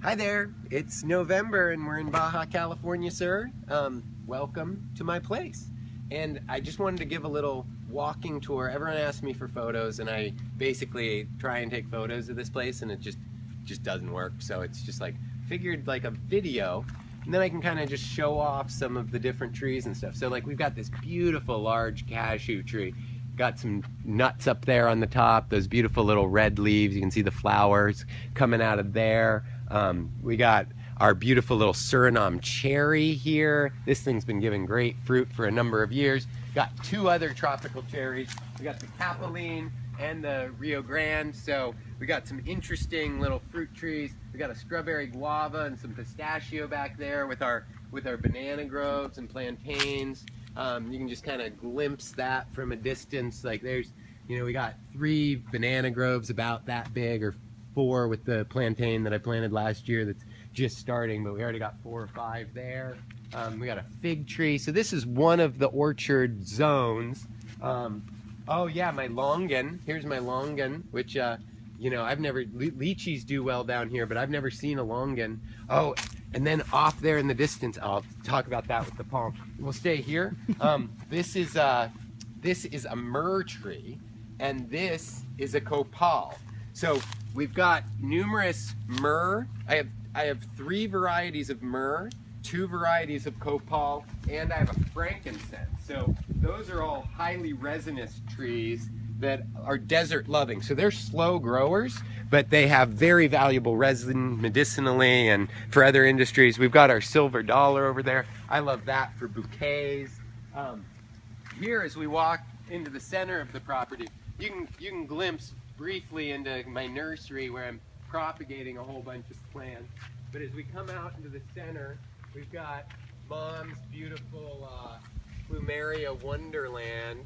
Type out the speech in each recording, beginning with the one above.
Hi there, it's November and we're in Baja, California, sir. Welcome to my place. And I just wanted to give a little walking tour. Everyone asks me for photos and I basically try and take photos of this place and it just doesn't work. So it's just like, figured like a video and then I can kind of just show off some of the different trees and stuff. So like we've got this beautiful large cashew tree. Got some nuts up there on the top, those beautiful little red leaves. You can see the flowers coming out of there. We got our beautiful little Suriname cherry here. This thing's been giving great fruit for a number of years. Got two other tropical cherries. We got the Capeline and the Rio Grande. So we got some interesting little fruit trees. We got a strawberry guava and some pistachio back there with our banana groves and plantains. You can just kind of glimpse that from a distance. Like there's, we got 3 banana groves about that big, or 4 with the plantain that I planted last year that's just starting, but we already got 4 or 5 there. We got a fig tree. So this is one of the orchard zones. Oh yeah, my longan. Here's my longan, which, I've never, lychees do well down here, but I've never seen a longan. Oh, and then off there in the distance, I'll talk about that with the palm. We'll stay here. This is a myrrh tree, and this is a copal. So we've got numerous myrrh. I have 3 varieties of myrrh, 2 varieties of copal, and I have a frankincense. So those are all highly resinous trees that are desert loving. So they're slow growers, but they have very valuable resin medicinally and for other industries. We've got our silver dollar over there. I love that for bouquets. Here, as we walk into the center of the property, you can glimpse briefly into my nursery where I'm propagating a whole bunch of plants. But as we come out into the center, we've got Mom's beautiful plumeria wonderland.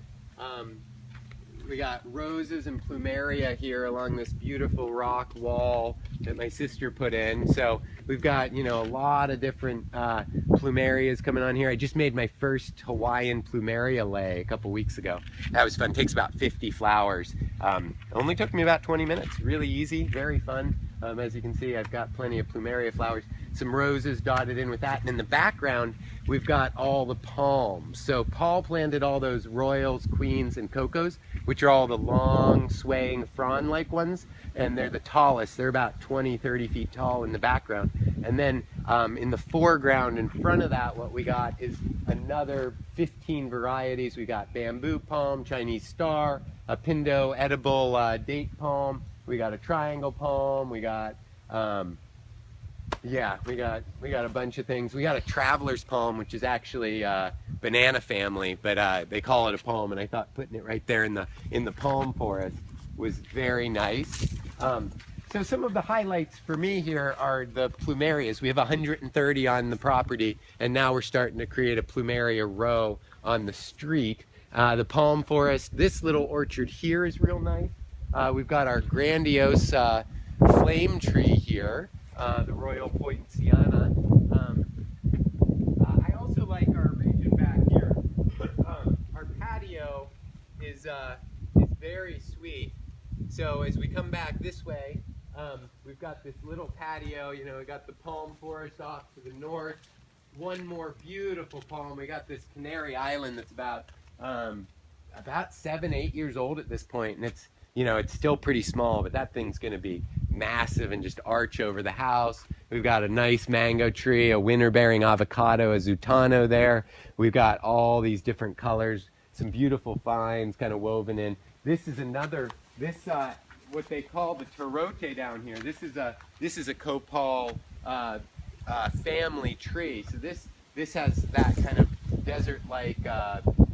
We got roses and plumeria here along this beautiful rock wall that my sister put in. So we've got, a lot of different plumerias coming on here. I just made my first Hawaiian plumeria lei a couple weeks ago. That was fun. It takes about 50 flowers. Only took me about 20 minutes. Really easy, very fun. As you can see, I've got plenty of plumeria flowers. Some roses dotted in with that. And in the background, we've got all the palms. So Paul planted all those royals, queens, and cocos, which are all the long, swaying, frond-like ones. And they're the tallest. They're about 20, 30 feet tall in the background. And then in the foreground, in front of that, what we got is another 15 varieties. We got bamboo palm, Chinese star, a pindo edible date palm. We got a triangle palm. We got, we got a bunch of things. We got a traveler's palm, which is actually banana family, but they call it a palm, and I thought putting it right there in the palm forest was very nice. So some of the highlights for me here are the plumerias. We have 130 on the property, and now we're starting to create a plumeria row on the street. The palm forest, this little orchard here is real nice. We've got our grandiose flame tree here, the Royal Poinciana. I also like our region back here. Our patio is very sweet. So as we come back this way, we've got this little patio. We got the palm forest off to the north. One more beautiful palm. We got this Canary Island that's about 7-8 years old at this point, and it's still pretty small, but that thing's going to be massive and just arch over the house. We've got a nice mango tree, a winter-bearing avocado, a zutano there. We've got all these different colors, some beautiful vines kind of woven in. This is what they call the torote down here. This is a copal family tree. So this has that kind of desert-like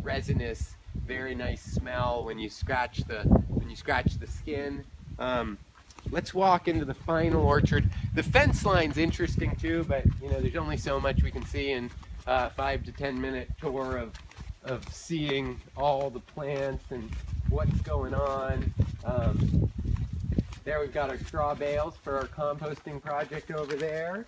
resinous, very nice smell when you scratch the skin. Let's walk into the final orchard. The fence line's interesting too, but there's only so much we can see in a 5 to 10 minute tour of seeing all the plants and what's going on. There we've got our straw bales for our composting project over there.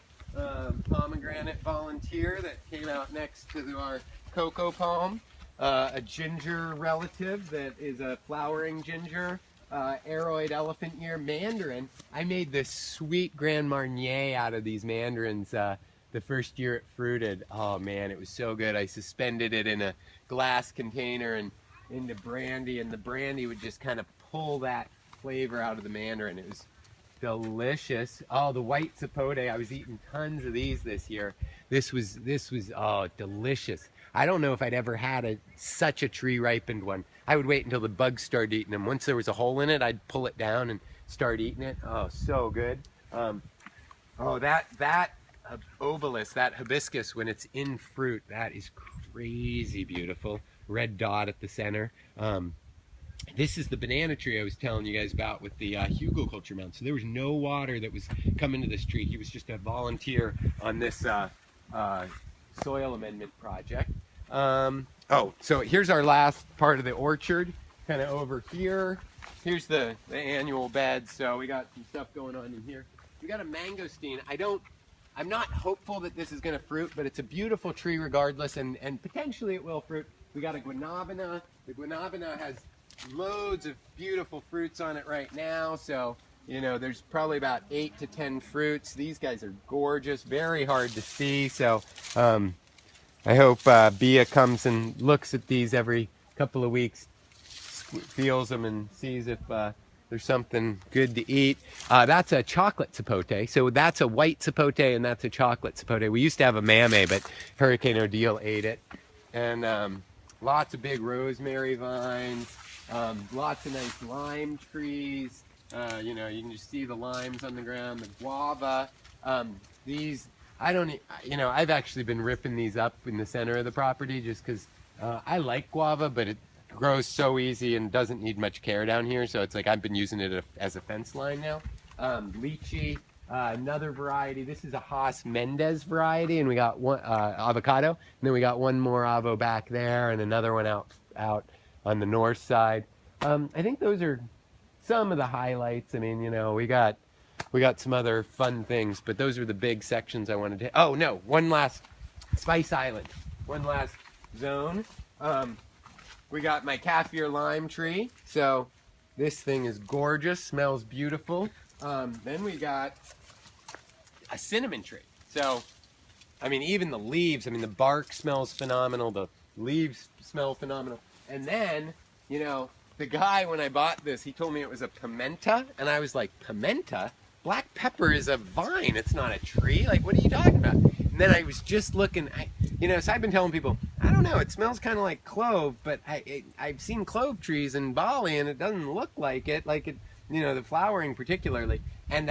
Pomegranate volunteer that came out next to our cocoa palm. A ginger relative that is a flowering ginger. aroid elephant ear mandarin. I made this sweet Grand Marnier out of these mandarins the first year it fruited. Oh man, it was so good. I suspended it in a glass container and into brandy, and the brandy would just kind of pull that flavor out of the mandarin. It was delicious. Oh, the white sapote. I was eating tons of these this year. This was oh, delicious. I don't know if I'd ever had such a tree ripened one. I would wait until the bugs started eating them. Once there was a hole in it, I'd pull it down and start eating it. Oh, so good. Oh, that obelisk, that hibiscus, when it's in fruit, that is crazy beautiful. Red dot at the center. This is the banana tree I was telling you guys about with the hugelkultur mound. So there was no water that was coming to this tree. He was just a volunteer on this soil amendment project. Oh, so here's our last part of the orchard, kind of over here. Here's the annual bed. So we got some stuff going on in here. We got a mangosteen. I'm not hopeful that this is going to fruit, but it's a beautiful tree regardless, and potentially it will fruit. We got a guanabana. The guanabana has loads of beautiful fruits on it right now, so you know there's probably about 8 to 10 fruits. These guys are gorgeous, very hard to see, so I hope Bia comes and looks at these every couple of weeks, feels them and sees if there's something good to eat. That's a chocolate sapote, so that's a white sapote and that's a chocolate sapote. We used to have a mame, but Hurricane Odile ate it. And lots of big rosemary vines. Lots of nice lime trees. You know, you can just see the limes on the ground, the guava. These, I've actually been ripping these up in the center of the property just because I like guava, but it grows so easy and doesn't need much care down here. So it's like I've been using it as a fence line now. Lychee, another variety. This is a Haas Mendez variety, and we got one avocado, and then we got one more avo back there, and another one out on the north side. I think those are some of the highlights. I mean, you know, we got some other fun things, but those are the big sections I wanted to. Oh no, one last Spice Island, one last zone. We got my kaffir lime tree. So this thing is gorgeous, smells beautiful. Then we got a cinnamon tree. So, I mean, even the leaves, I mean, the bark smells phenomenal. The leaves smell phenomenal. And then, you know, the guy, when I bought this, he told me it was a pimenta. And I was like, pimenta? Black pepper is a vine. It's not a tree. Like, what are you talking about? And then I was just looking, so I've been telling people, I don't know, it smells kind of like clove, but I've seen clove trees in Bali and it doesn't look like it, the flowering particularly. And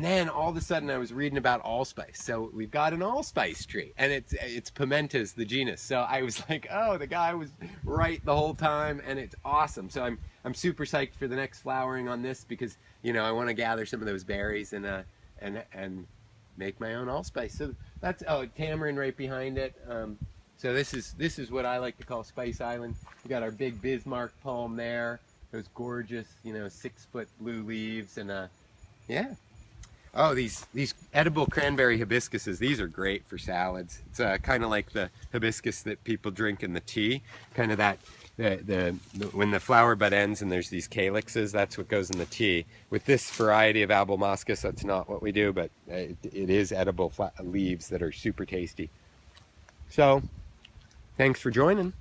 then all of a sudden I was reading about allspice. So we've got an allspice tree, and it's pimentas, the genus. So I was like, oh, the guy was right the whole time, and it's awesome. So I'm super psyched for the next flowering on this because I want to gather some of those berries and make my own allspice. So that's tamarind right behind it. So this is what I like to call Spice Island. We got our big Bismarck palm there. Those gorgeous 6-foot blue leaves, and yeah. Oh, these edible cranberry hibiscuses, these are great for salads. It's kind of like the hibiscus that people drink in the tea, kind of that, when the flower bud ends and there's these calyxes, that's what goes in the tea. With this variety of abelmoschus, that's not what we do, but it is edible leaves that are super tasty. So, thanks for joining.